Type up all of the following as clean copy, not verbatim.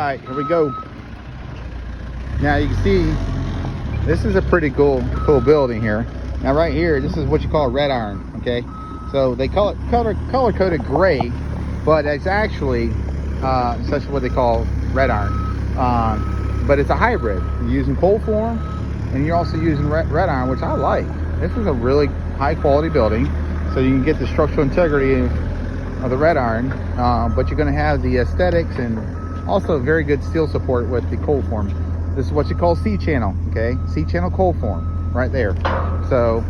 right, here we go. Now you can see this is a pretty cool building here. Now right here, this is what you call red iron. Okay, so they call it color coded gray, but it's actually such what they call red iron. But it's a hybrid. You're using cold form, and you're also using red iron, which I like. This is a really high quality building, so you can get the structural integrity of the red iron, but you're going to have the aesthetics and also very good steel support with the cold form. This is what you call C-channel, okay? C-channel cold form, right there. So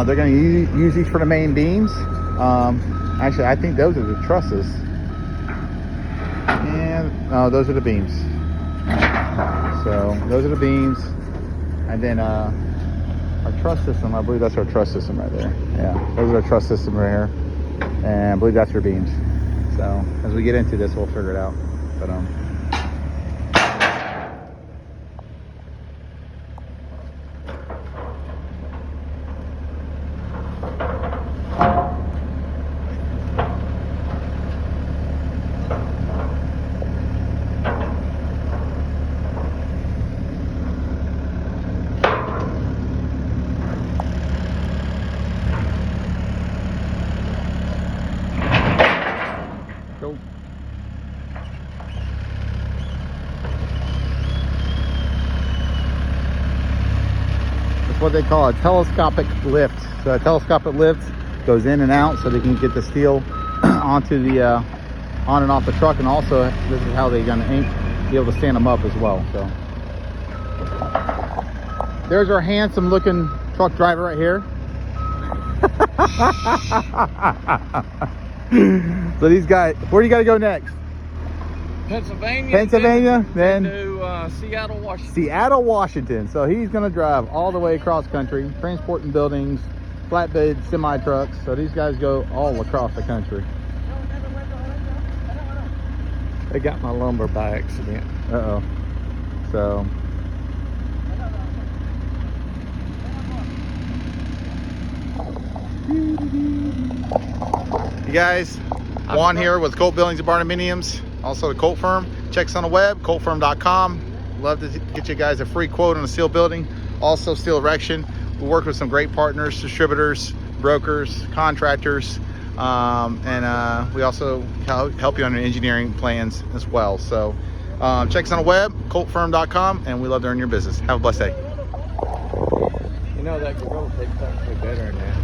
they're going to use these for the main beams. Actually, I think those are the trusses, and those are the beams. So those are the beams, and then our truss system. I believe that's our truss system right there. Yeah, those are our truss system right here, and I believe that's your beams. So as we get into this, we'll figure it out. But go. That's what they call a telescopic lift. So a telescopic lift goes in and out so they can get the steel onto the on and off the truck, and also this is how they're going to be able to stand them up as well. So there's our handsome looking truck driver right here. So these guys, where do you got to go next? Pennsylvania, then to Seattle, Washington. Seattle, Washington. So he's going to drive all the way across country, transporting buildings, flatbed, semi trucks. So these guys go all across the country. They got my lumber by accident. Uh-oh. So you guys, Juan here with Colt Buildings and Barndominiums, also the Colt Firm. Check us on the web, coltfirm.com. Love to get you guys a free quote on a steel building, also steel erection. We work with some great partners, distributors, brokers, contractors, and we also help you on your engineering plans as well. So check us on the web, coltfirm.com, and we love to earn your business. Have a blessed day. You know that gorilla takes actually better than that.